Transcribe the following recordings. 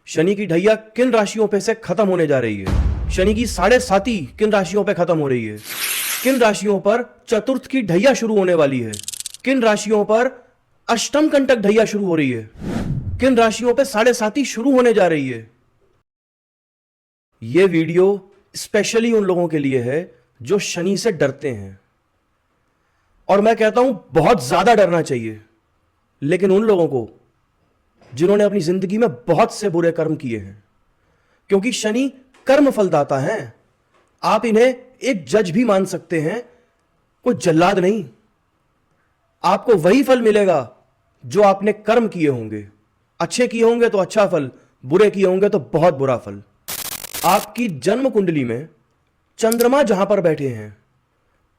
शनि की ढैया किन राशियों पे से खत्म होने जा रही है? शनि की 7.5 किन राशियों पे खत्म हो रही है? किन राशियों पर चतुर्थ की ढैया शुरू होने वाली है? किन राशियों पर अष्टम कंटक ढैया शुरू हो रही है? किन राशियों पे 7.5 शुरू होने जा रही है? यह वीडियो स्पेशली उन लोगों के लिए है जो शनि से डरते हैं, और मैं कहता हूं बहुत ज्यादा डरना चाहिए। लेकिन उन लोगों को जिन्होंने अपनी जिंदगी में बहुत से बुरे कर्म किए हैं, क्योंकि शनि कर्म फलदाता है। आप इन्हें एक जज भी मान सकते हैं, कोई जल्लाद नहीं। आपको वही फल मिलेगा जो आपने कर्म किए होंगे। अच्छे किए होंगे तो अच्छा फल, बुरे किए होंगे तो बहुत बुरा फल। आपकी जन्म कुंडली में चंद्रमा जहां पर बैठे हैं,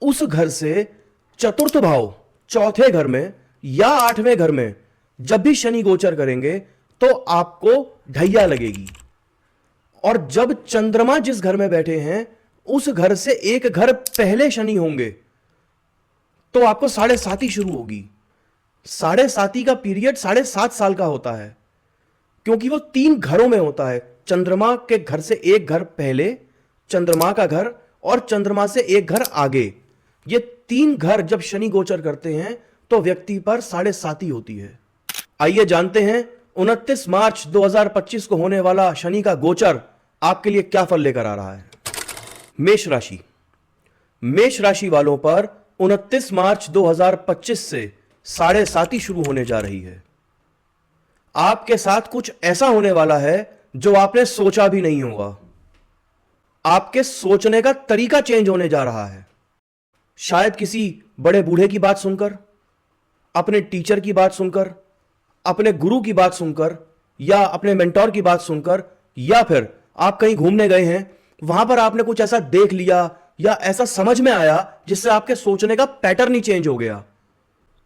उस घर से चतुर्थ भाव, चौथे घर में या 8वें घर में जब भी शनि गोचर करेंगे तो आपको ढैया लगेगी। और जब चंद्रमा जिस घर में बैठे हैं उस घर से एक घर पहले शनि होंगे तो आपको 7.5 शुरू होगी। 7.5 का पीरियड 7.5 साल का होता है, क्योंकि वो 3 घरों में होता है। चंद्रमा के घर से एक घर पहले, चंद्रमा का घर, और चंद्रमा से एक घर आगे। ये 3 घर जब शनि गोचर करते हैं तो व्यक्ति पर 7.5 होती है। आइए जानते हैं 29 मार्च 2025 को होने वाला शनि का गोचर आपके लिए क्या फल लेकर आ रहा है। मेष राशि। मेष राशि वालों पर 29 मार्च 2025 से 7.5 शुरू होने जा रही है। आपके साथ कुछ ऐसा होने वाला है जो आपने सोचा भी नहीं होगा। आपके सोचने का तरीका चेंज होने जा रहा है। शायद किसी बड़े बूढ़े की बात सुनकर, अपने टीचर की बात सुनकर, अपने गुरु की बात सुनकर, या अपने मेंटोर की बात सुनकर, या फिर आप कहीं घूमने गए हैं, वहां पर आपने कुछ ऐसा देख लिया या ऐसा समझ में आया जिससे आपके सोचने का पैटर्न ही चेंज हो गया।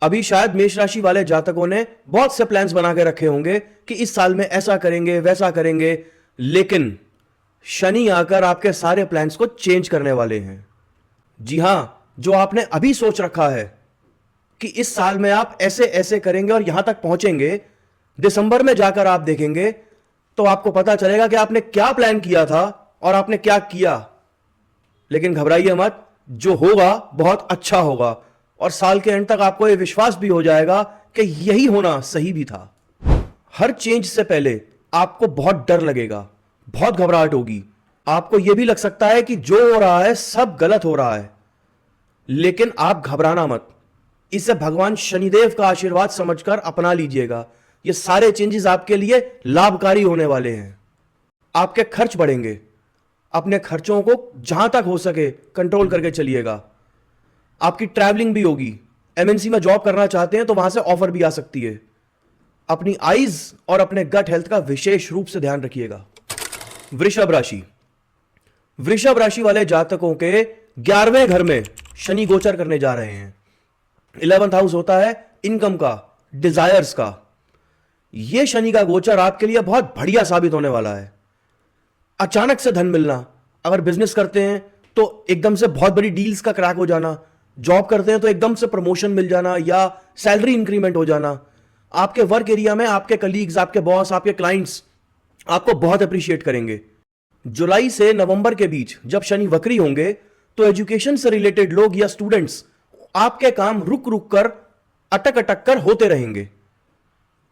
अभी शायद मेष राशि वाले जातकों ने बहुत से प्लान्स बना के रखे होंगे कि इस साल में ऐसा करेंगे, वैसा करेंगे, लेकिन शनि आकर आपके सारे प्लान्स को चेंज करने वाले हैं। जी हां, जो आपने अभी सोच रखा है कि इस साल में आप ऐसे ऐसे करेंगे और यहां तक पहुंचेंगे, दिसंबर में जाकर आप देखेंगे तो आपको पता चलेगा कि आपने क्या प्लान किया था और आपने क्या किया। लेकिन घबराइए मत, जो होगा बहुत अच्छा होगा, और साल के एंड तक आपको यह विश्वास भी हो जाएगा कि यही होना सही भी था। हर चेंज से पहले आपको बहुत डर लगेगा, बहुत घबराहट होगी। आपको यह भी लग सकता है कि जो हो रहा है सब गलत हो रहा है, लेकिन आप घबराना मत। इसे भगवान शनिदेव का आशीर्वाद समझकर अपना लीजिएगा। ये सारे चेंजेस आपके लिए लाभकारी होने वाले हैं। आपके खर्च बढ़ेंगे। अपने खर्चों को जहां तक हो सके कंट्रोल करके चलिएगा। आपकी ट्रैवलिंग भी होगी। एमएनसी में जॉब करना चाहते हैं तो वहां से ऑफर भी आ सकती है। अपनी आईज और अपने गट हेल्थ का विशेष रूप से ध्यान रखिएगा। वृषभ राशि। वृषभ राशि वाले जातकों के 11वें घर में शनि गोचर करने जा रहे हैं। 11th हाउस होता है इनकम का, डिजायर्स का। यह शनि का गोचर आपके लिए बहुत बढ़िया साबित होने वाला है। अचानक से धन मिलना, अगर बिजनेस करते हैं तो एकदम से बहुत बड़ी डील्स का क्रैक हो जाना, जॉब करते हैं तो एकदम से प्रमोशन मिल जाना या सैलरी इंक्रीमेंट हो जाना। आपके वर्क एरिया में आपके कलीग्स, आपके बॉस, आपके क्लाइंट्स आपको बहुत अप्रिशिएट करेंगे। जुलाई से नवंबर के बीच जब शनि वक्री होंगे तो एजुकेशन से रिलेटेड लोग या स्टूडेंट्स, आपके काम रुक रुक कर, अटक अटक कर होते रहेंगे।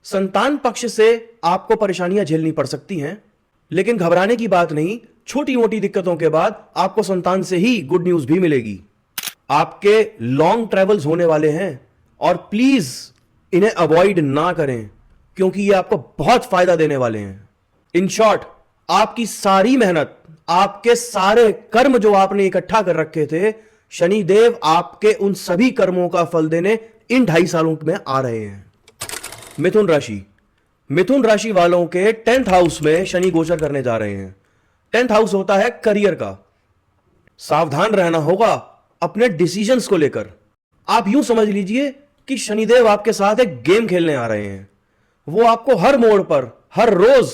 संतान पक्ष से आपको परेशानियां झेलनी पड़ सकती हैं, लेकिन घबराने की बात नहीं। छोटी मोटी दिक्कतों के बाद आपको संतान से ही गुड न्यूज भी मिलेगी। आपके लॉन्ग ट्रेवल्स होने वाले हैं, और प्लीज इन्हें अवॉइड ना करें, क्योंकि ये आपको बहुत फायदा देने वाले हैं। इन शॉर्ट, आपकी सारी मेहनत, आपके सारे कर्म जो आपने इकट्ठा कर रखे थे, शनिदेव आपके उन सभी कर्मों का फल देने इन 2.5 सालों में आ रहे हैं। मिथुन राशि। मिथुन राशि वालों के 10th हाउस में शनि गोचर करने जा रहे हैं। 10th हाउस होता है करियर का। सावधान रहना होगा अपने डिसीजंस को लेकर। आप यूं समझ लीजिए कि शनिदेव आपके साथ एक गेम खेलने आ रहे हैं। वो आपको हर मोड़ पर, हर रोज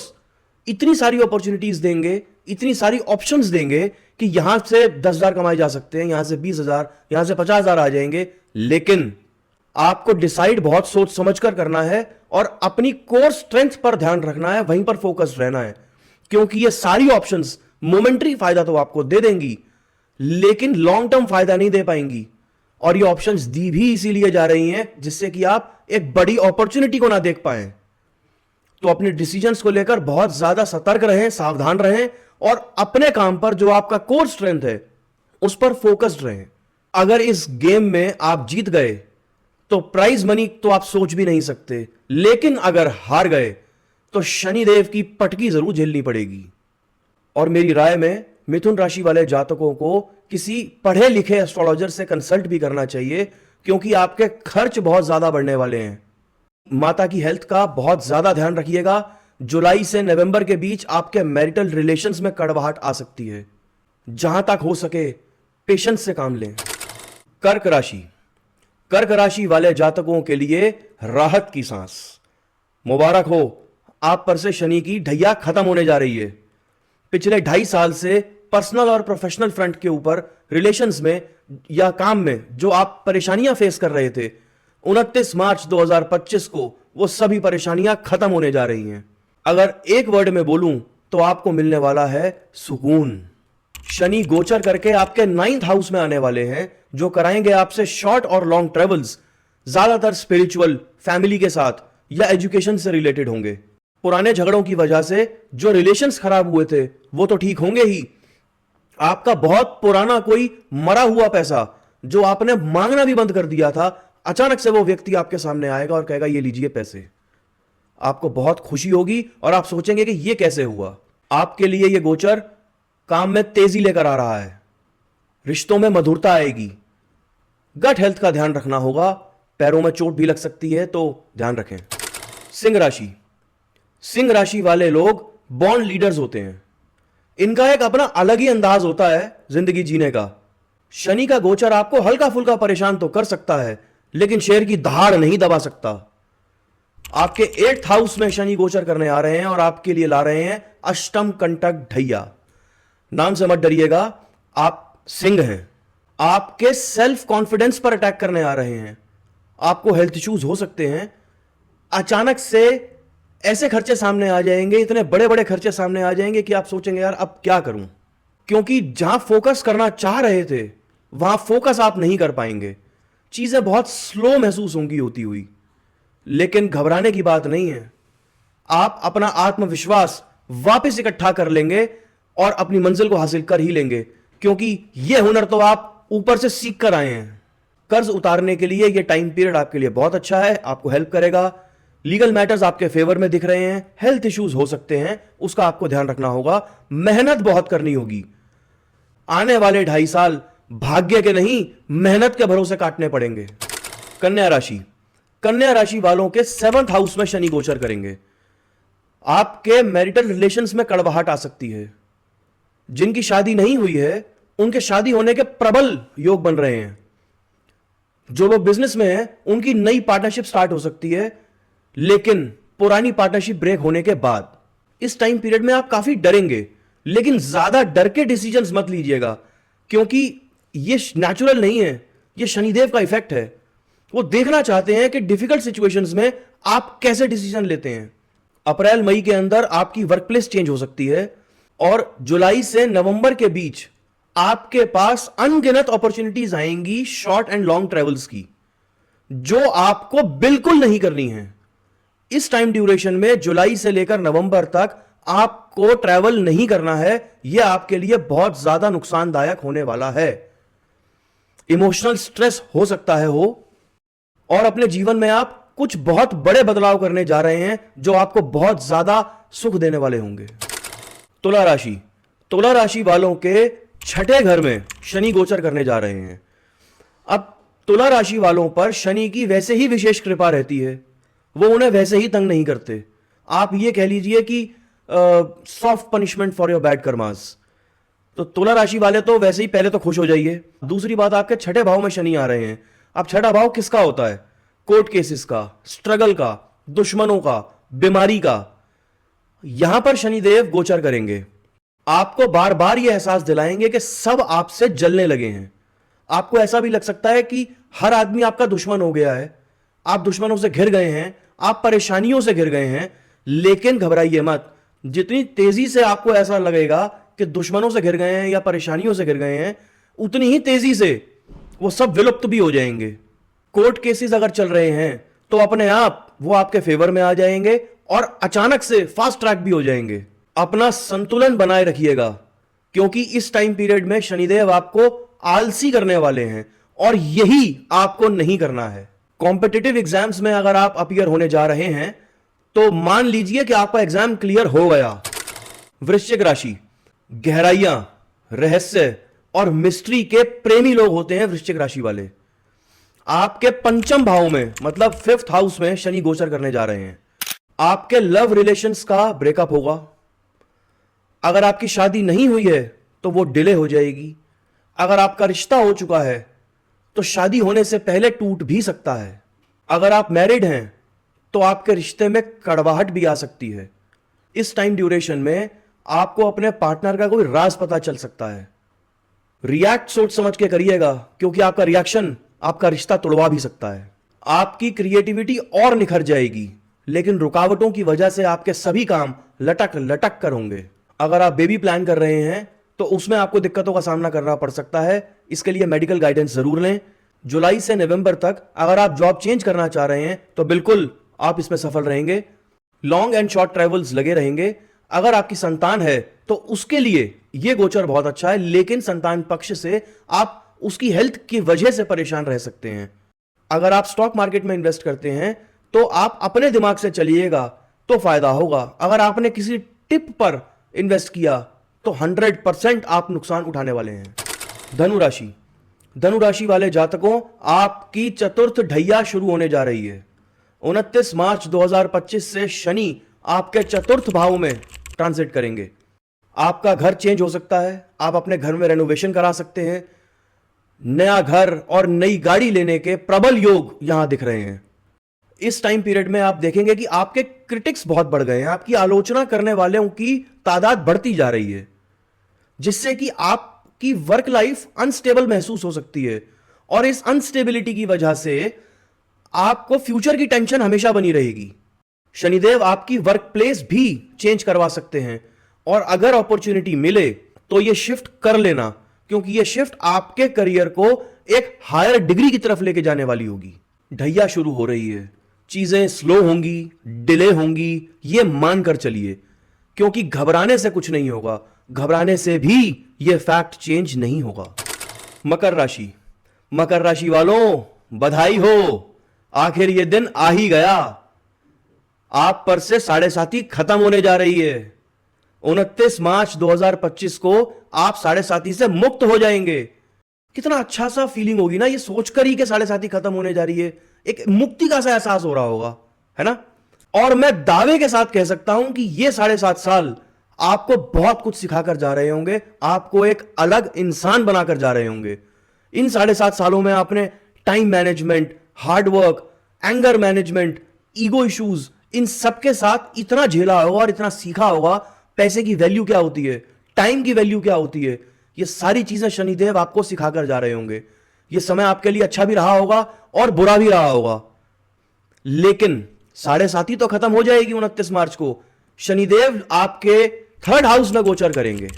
इतनी सारी अपॉर्चुनिटीज देंगे, इतनी सारी ऑप्शंस देंगे कि यहां से 10,000 कमाए जा सकते हैं, यहां से 20,000, यहां से 50,000 आ जाएंगे। लेकिन आपको डिसाइड बहुत सोच समझकर करना है, और अपनी कोर स्ट्रेंथ पर ध्यान रखना है, वहीं पर फोकस्ड रहना है, क्योंकि ये सारी ऑप्शंस मोमेंटरी फायदा तो आपको दे देंगी लेकिन लॉन्ग टर्म फायदा नहीं दे पाएंगी। और ये ऑप्शंस दी भी इसीलिए जा रही हैं जिससे कि आप एक बड़ी अपॉर्चुनिटी को ना देख पाए। तो अपने डिसीजंस को लेकर बहुत ज्यादा सतर्क रहें, सावधान रहें और अपने काम पर जो आपका कोर स्ट्रेंथ है उस पर फोकस्ड रहें। अगर इस गेम में आप जीत गए तो प्राइज मनी तो आप सोच भी नहीं सकते, लेकिन अगर हार गए तो शनिदेव की पटकी जरूर झेलनी पड़ेगी। और मेरी राय में मिथुन राशि वाले जातकों को किसी पढ़े लिखे एस्ट्रोलॉजर से कंसल्ट भी करना चाहिए, क्योंकि आपके खर्च बहुत ज्यादा बढ़ने वाले हैं। माता की हेल्थ का बहुत ज्यादा ध्यान रखिएगा। जुलाई से नवंबर के बीच आपके मैरिटल रिलेशंस में कड़वाहट आ सकती है। जहां तक हो सके पेशेंस से काम लें। कर्क राशि, कर्क राशि वाले जातकों के लिए राहत की सांस। मुबारक हो, आप पर से शनि की ढैया खत्म होने जा रही है। पिछले 2.5 साल से पर्सनल और प्रोफेशनल फ्रंट के ऊपर रिलेशंस में या काम में जो आप परेशानियां फेस कर रहे थे, 29 मार्च 2025 को वो सभी परेशानियां खत्म होने जा रही हैं। अगर एक वर्ड में बोलूं तो आपको मिलने वाला है सुकून। शनि गोचर करके आपके 9th हाउस में आने वाले हैं, जो कराएंगे आपसे शॉर्ट और लॉन्ग ट्रेवल्स, ज्यादातर स्पिरिचुअल, फैमिली के साथ या एजुकेशन से रिलेटेड होंगे। पुराने झगड़ों की वजह से जो रिलेशंस खराब हुए थे वो तो ठीक होंगे ही। आपका बहुत पुराना कोई मरा हुआ पैसा जो आपने मांगना भी बंद कर दिया था, अचानक से वो व्यक्ति आपके सामने आएगा और कहेगा ये लीजिए पैसे। आपको बहुत खुशी होगी और आप सोचेंगे कि ये कैसे हुआ। आपके लिए ये गोचर काम में तेजी लेकर आ रहा है, रिश्तों में मधुरता आएगी। गट हेल्थ का ध्यान रखना होगा, पैरों में चोट भी लग सकती है तो ध्यान रखें। सिंह राशि, सिंह राशि वाले लोग बॉन्ड लीडर्स होते हैं। इनका एक अपना अलग ही अंदाज होता है जिंदगी जीने का। शनि का गोचर आपको हल्का फुल्का परेशान तो कर सकता है, लेकिन शेर की दहाड़ नहीं दबा सकता। आपके 8th हाउस में शनि गोचर करने आ रहे हैं और आपके लिए ला रहे हैं अष्टम कंटक ढैया। नाम से मत डरिएगा, आप सिंह हैं। आपके सेल्फ कॉन्फिडेंस पर अटैक करने आ रहे हैं। आपको हेल्थ इश्यूज हो सकते हैं। अचानक से ऐसे खर्चे सामने आ जाएंगे, इतने बड़े बड़े खर्चे सामने आ जाएंगे कि आप सोचेंगे यार अब क्या करूं, क्योंकि जहां फोकस करना चाह रहे थे वहां फोकस आप नहीं कर पाएंगे। चीजें बहुत स्लो महसूस होंगी होती हुई, लेकिन घबराने की बात नहीं है। आप अपना आत्मविश्वास वापस इकट्ठा कर लेंगे और अपनी मंजिल को हासिल कर ही लेंगे, क्योंकि यह हुनर तो आप ऊपर से सीख कर आए हैं। कर्ज उतारने के लिए यह टाइम पीरियड आपके लिए बहुत अच्छा है, आपको हेल्प करेगा। लीगल मैटर्स आपके फेवर में दिख रहे हैं। हेल्थ इश्यूज हो सकते हैं, उसका आपको ध्यान रखना होगा। मेहनत बहुत करनी होगी। आने वाले 2.5 साल भाग्य के नहीं, मेहनत के भरोसे काटने पड़ेंगे। कन्या राशि, कन्या राशि वालों के 7th हाउस में शनि गोचर करेंगे। आपके मैरिटल रिलेशंस में कड़वाहट आ सकती है। जिनकी शादी नहीं हुई है उनके शादी होने के प्रबल योग बन रहे हैं। जो लोग बिजनेस में हैं उनकी नई पार्टनरशिप स्टार्ट हो सकती है, लेकिन पुरानी पार्टनरशिप ब्रेक होने के बाद इस टाइम पीरियड में आप काफी डरेंगे, लेकिन ज्यादा डर के डिसीजंस मत लीजिएगा, क्योंकि ये नेचुरल नहीं है, ये शनिदेव का इफेक्ट है। वो देखना चाहते हैं कि डिफिकल्ट सिचुएशंस में आप कैसे डिसीजन लेते हैं। अप्रैल मई के अंदर आपकी वर्कप्लेस चेंज हो सकती है और जुलाई से नवंबर के बीच आपके पास अनगिनत अपॉर्चुनिटीज आएंगी शॉर्ट एंड लॉन्ग ट्रेवल्स की, जो आपको बिल्कुल नहीं करनी है। इस टाइम ड्यूरेशन में जुलाई से लेकर नवंबर तक आपको ट्रैवल नहीं करना है। यह आपके लिए बहुत ज्यादा नुकसानदायक होने वाला है। इमोशनल स्ट्रेस हो सकता है और अपने जीवन में आप कुछ बहुत बड़े बदलाव करने जा रहे हैं जो आपको बहुत ज्यादा सुख देने वाले होंगे। तुला राशि, तुला राशि वालों के 6ठे घर में शनि गोचर करने जा रहे हैं। अब तुला राशि वालों पर शनि की वैसे ही विशेष कृपा रहती है, वो उन्हें वैसे ही तंग नहीं करते। आप ये कह लीजिए कि soft punishment for your bad karmas. तो तुला राशि वाले तो वैसे ही पहले तो खुश हो जाइए। दूसरी बात, आपके 6ठे भाव में शनि आ रहे हैं। अब 6ठा भाव किसका होता है? कोर्ट केसेस का, स्ट्रगल का, दुश्मनों का, बीमारी का। यहां पर शनिदेव गोचर करेंगे, आपको बार बार यह एहसास दिलाएंगे कि सब आपसे जलने लगे हैं। आपको ऐसा भी लग सकता है कि हर आदमी आपका दुश्मन हो गया है, आप दुश्मनों से घिर गए हैं आप परेशानियों से घिर गए हैं, लेकिन घबराइए मत। जितनी तेजी से आपको ऐसा लगेगा कि दुश्मनों से घिर गए हैं या परेशानियों से घिर गए हैं, उतनी ही तेजी से वो सब विलुप्त भी हो जाएंगे। कोर्ट केसेस अगर चल रहे हैं तो अपने आप वो आपके फेवर में आ जाएंगे और अचानक से फास्ट ट्रैक भी हो जाएंगे। अपना संतुलन बनाए रखिएगा, क्योंकि इस टाइम पीरियड में शनिदेव आपको आलसी करने वाले हैं और यही आपको नहीं करना है। कॉम्पिटिटिव एग्जाम्स में अगर आप अपीयर होने जा रहे हैं तो मान लीजिए कि आपका एग्जाम क्लियर हो गया। वृश्चिक राशि गहराइयां, रहस्य और मिस्ट्री के प्रेमी लोग होते हैं वृश्चिक राशि वाले। आपके पंचम भाव में मतलब 5th हाउस में शनि गोचर करने जा रहे हैं। आपके लव रिलेशंस का ब्रेकअप होगा। अगर आपकी शादी नहीं हुई है तो वो डिले हो जाएगी। अगर आपका रिश्ता हो चुका है तो शादी होने से पहले टूट भी सकता है। अगर आप मैरिड हैं तो आपके रिश्ते में कड़वाहट भी आ सकती है। इस टाइम ड्यूरेशन में आपको अपने पार्टनर का कोई राज पता चल सकता है। रिएक्ट सोच समझ के करिएगा, क्योंकि आपका रिएक्शन आपका रिश्ता तोड़वा भी सकता है। आपकी क्रिएटिविटी और निखर जाएगी, लेकिन रुकावटों की वजह से आपके सभी काम लटक लटक कर होंगे। अगर आप बेबी प्लान कर रहे हैं तो उसमें आपको दिक्कतों का सामना करना पड़ सकता है। इसके लिए मेडिकल गाइडेंस जरूर लें। जुलाई से नवंबर तक अगर आप जॉब चेंज करना चाह रहे हैं तो बिल्कुल आप इसमें सफल रहेंगे। लॉन्ग एंड शॉर्ट ट्रेवल्स लगे रहेंगे। अगर आपकी संतान है तो उसके लिए यह गोचर बहुत अच्छा है, लेकिन संतान पक्ष से आप उसकी हेल्थ की वजह से परेशान रह सकते हैं। अगर आप स्टॉक मार्केट में इन्वेस्ट करते हैं तो आप अपने दिमाग से चलिएगा तो फायदा होगा। अगर आपने किसी टिप पर इन्वेस्ट किया तो 100% आप नुकसान उठाने वाले हैं। धनुराशि, धनुराशि वाले जातकों, आपकी चतुर्थ ढैया शुरू होने जा रही है। 29 मार्च 2025 से शनि आपके चतुर्थ भाव में ट्रांजिट करेंगे। आपका घर चेंज हो सकता है। आप अपने घर में रेनोवेशन करा सकते हैं। नया घर और नई गाड़ी लेने के प्रबल योग यहां दिख रहे हैं। इस टाइम पीरियड में आप देखेंगे कि आपके क्रिटिक्स बहुत बढ़ गए हैं। आपकी आलोचना करने वालों की तादाद बढ़ती जा रही है, जिससे कि आपकी वर्क लाइफ अनस्टेबल महसूस हो सकती है। और इस अनस्टेबिलिटी की वजह से आपको फ्यूचर की टेंशन हमेशा बनी रहेगी। शनिदेव आपकी वर्क प्लेस भी चेंज करवा सकते हैं, और अगर अपॉर्चुनिटी मिले तो यह शिफ्ट कर लेना, क्योंकि यह शिफ्ट आपके करियर को एक हायर डिग्री की तरफ लेके जाने वाली होगी। ढैया शुरू हो रही है, चीजें स्लो होंगी, डिले होंगी, यह मानकर चलिए, क्योंकि घबराने से कुछ नहीं होगा। घबराने से भी यह फैक्ट चेंज नहीं होगा। मकर राशि, मकर राशि वालों बधाई हो, आखिर यह दिन आ ही गया। आप पर से 7.5 खत्म होने जा रही है। 29 मार्च 2025 को आप 7.5 से मुक्त हो जाएंगे। कितना अच्छा सा फीलिंग होगी ना ये सोचकर ही कि 7.5 खत्म होने जा रही है। एक मुक्ति का सा एहसास हो रहा होगा, है ना। और मैं दावे के साथ कह सकता हूं कि ये 7.5 साल आपको बहुत कुछ सिखाकर जा रहे होंगे। आपको एक अलग इंसान बनाकर जा रहे होंगे। इन 7.5 सालों में आपने time management, hard work, anger management, ego issues, इन सबके साथ इतना झेला होगा और इतना सीखा होगा। पैसे की वैल्यू क्या होती है, टाइम की वैल्यू क्या होती है, ये सारी चीजें शनिदेव आपको सिखाकर जा रहे होंगे। ये समय आपके लिए अच्छा भी रहा होगा और बुरा भी रहा होगा, लेकिन 7.5 तो खत्म हो जाएगी। 29 मार्च को शनिदेव आपके 3rd हाउस में गोचर करेंगे,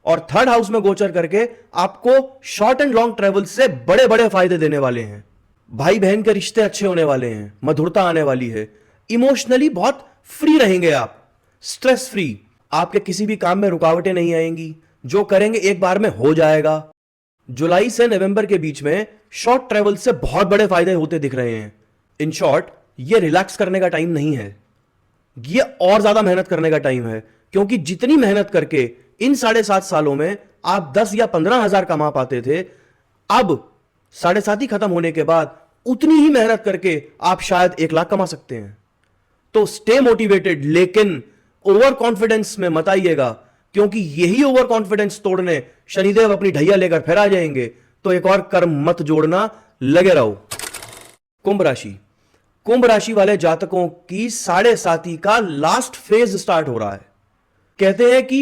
और 3rd हाउस में गोचर करके आपको शॉर्ट एंड लॉन्ग ट्रेवल से बड़े बड़े फायदे देने वाले हैं। भाई बहन के रिश्ते अच्छे होने वाले हैं, मधुरता आने वाली है। इमोशनली बहुत फ्री रहेंगे आप, स्ट्रेस फ्री। आपके किसी भी काम में रुकावटें नहीं आएंगी। जो करेंगे एक बार में हो जाएगा। जुलाई से नवंबर के बीच में शॉर्ट ट्रेवल से बहुत बड़े फायदे होते दिख रहे हैं। इन शॉर्ट, ये रिलैक्स करने का टाइम नहीं है, ये और ज्यादा मेहनत करने का टाइम है। क्योंकि जितनी मेहनत करके इन 7.5 सालों में आप 10 या 15 हजार कमा पाते थे, अब 7.5 खत्म होने के बाद उतनी ही मेहनत करके आप शायद 1 लाख कमा सकते हैं। तो स्टे मोटिवेटेड, लेकिन ओवर कॉन्फिडेंस में मत आइएगा, क्योंकि यही ओवर कॉन्फिडेंस तोड़ने शनिदेव अपनी ढैया लेकर फिर आ जाएंगे। तो एक और कर्म मत जोड़ना, लगे रहो। कुंभ राशि, कुंभ राशि वाले जातकों की 7.5 का लास्ट फेज स्टार्ट हो रहा है। कहते हैं कि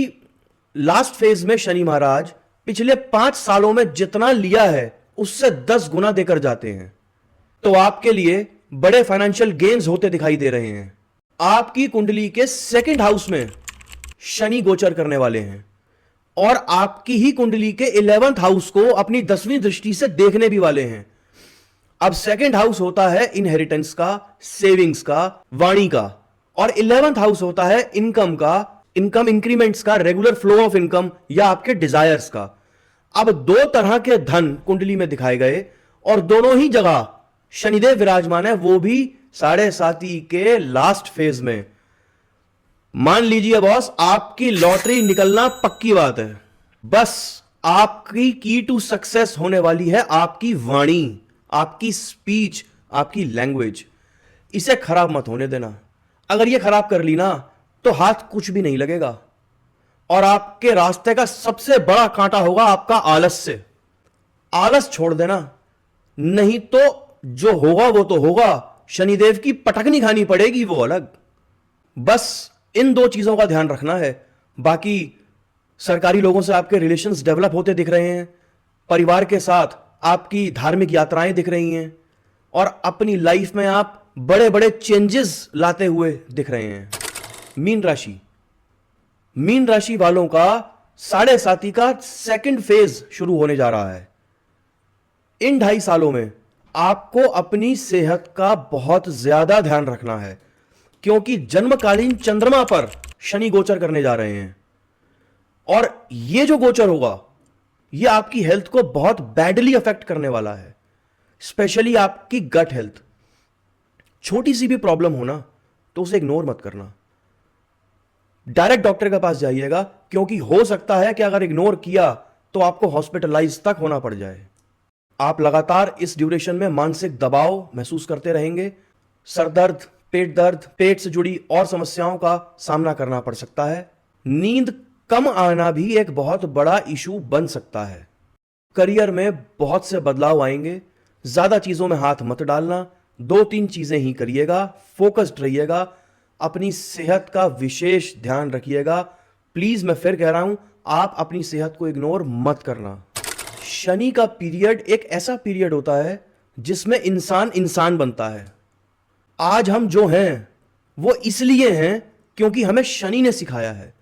लास्ट फेज में शनि महाराज पिछले 5 सालों में जितना लिया है उससे 10 गुना देकर जाते हैं। तो आपके लिए बड़े फाइनेंशियल गेन्स होते दिखाई दे रहे हैं। आपकी कुंडली के सेकंड हाउस में शनि गोचर करने वाले हैं और आपकी ही कुंडली के 11th हाउस को अपनी 10वीं दृष्टि से देखने भी वाले हैं। अब सेकंड हाउस होता है इनहेरिटेंस का, सेविंग्स का, वाणी का, और 11th हाउस होता है इनकम का, इनकम इंक्रीमेंट्स का, रेगुलर फ्लो ऑफ इनकम या आपके डिजायर्स का। अब दो तरह के धन कुंडली में दिखाए गए और दोनों ही जगह शनिदेव विराजमान है, वो भी 7.5 के लास्ट फेज में। मान लीजिए बॉस, आपकी लॉटरी निकलना पक्की बात है। बस आपकी की टू सक्सेस होने वाली है आपकी वाणी, आपकी स्पीच, आपकी लैंग्वेज। इसे खराब मत होने देना। अगर ये खराब कर ली ना तो हाथ कुछ भी नहीं लगेगा और आपके रास्ते का सबसे बड़ा कांटा होगा आपका आलस से। आलस छोड़ देना, नहीं तो जो होगा वो तो होगा, शनिदेव की पटकनी खानी पड़ेगी, वो अलग। बस इन दो चीजों का ध्यान रखना है। बाकी सरकारी लोगों से आपके रिलेशंस डेवलप होते दिख रहे हैं, परिवार के साथ आपकी धार्मिक यात्राएं दिख रही हैं और अपनी लाइफ में आप बड़े बड़े चेंजेस लाते हुए दिख रहे हैं। मीन राशि वालों का 7.5 का सेकंड फेज शुरू होने जा रहा है। इन 2.5 सालों में आपको अपनी सेहत का बहुत ज्यादा ध्यान रखना है, क्योंकि जन्मकालीन चंद्रमा पर शनि गोचर करने जा रहे हैं और यह जो गोचर होगा यह आपकी हेल्थ को बहुत बैडली अफेक्ट करने वाला है, स्पेशली आपकी गट हेल्थ। छोटी सी भी प्रॉब्लम हो ना तो उसे इग्नोर मत करना, डायरेक्ट डॉक्टर के पास जाइएगा, क्योंकि हो सकता है कि अगर इग्नोर किया तो आपको हॉस्पिटलाइज तक होना पड़ जाए। आप लगातार इस ड्यूरेशन में मानसिक दबाव महसूस करते रहेंगे, सरदर्द, पेट दर्द, पेट से जुड़ी और समस्याओं का सामना करना पड़ सकता है। नींद कम आना भी एक बहुत बड़ा इशू बन सकता है। करियर में बहुत से बदलाव आएंगे। ज्यादा चीजों में हाथ मत डालना, 2-3 चीजें ही करिएगा, फोकस्ड रहिएगा, अपनी सेहत का विशेष ध्यान रखिएगा। प्लीज मैं फिर कह रहा हूं, आप अपनी सेहत को इग्नोर मत करना। शनि का पीरियड एक ऐसा पीरियड होता है जिसमें इंसान इंसान बनता है। आज हम जो हैं वो इसलिए हैं क्योंकि हमें शनि ने सिखाया है।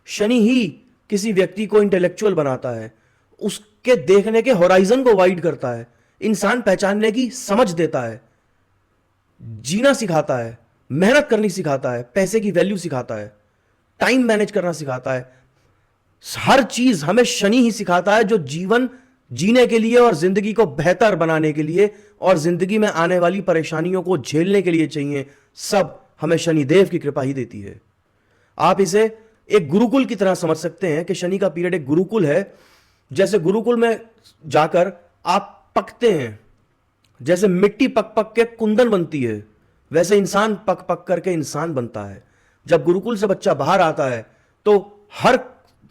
शनि ही किसी व्यक्ति को इंटेलेक्चुअल बनाता है, उसके देखने के होराइजन को वाइड करता है, इंसान पहचानने की समझ देता है, जीना सिखाता है, मेहनत करनी सिखाता है, पैसे की वैल्यू सिखाता है, टाइम मैनेज करना सिखाता है। हर चीज हमें शनि ही सिखाता है, जो जीवन जीने के लिए और जिंदगी को बेहतर बनाने के लिए और जिंदगी में आने वाली परेशानियों को झेलने के लिए चाहिए, सब हमें शनिदेव की कृपा ही देती है। आप इसे एक गुरुकुल की तरह समझ सकते हैं कि शनि का पीरियड एक गुरुकुल है। जैसे गुरुकुल में जाकर आप पकते हैं, जैसे मिट्टी पक पक के कुंदन बनती है, वैसे इंसान पक पक करके इंसान बनता है। जब गुरुकुल से बच्चा बाहर आता है तो हर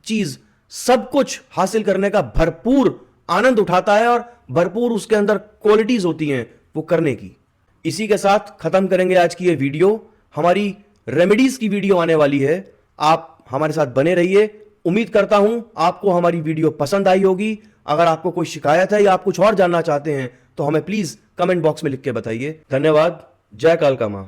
चीज, सब कुछ हासिल करने का भरपूर आनंद उठाता है और भरपूर उसके अंदर क्वालिटीज होती हैं वो करने की। इसी के साथ खत्म करेंगे आज की ये वीडियो। हमारी रेमेडीज की वीडियो आने वाली है, आप हमारे साथ बने रहिए। उम्मीद करता हूं आपको हमारी वीडियो पसंद आई होगी। अगर आपको कोई शिकायत है या आप कुछ और जानना चाहते हैं तो हमें प्लीज कमेंट बॉक्स में लिख के बताइए। धन्यवाद। जय कालका मां।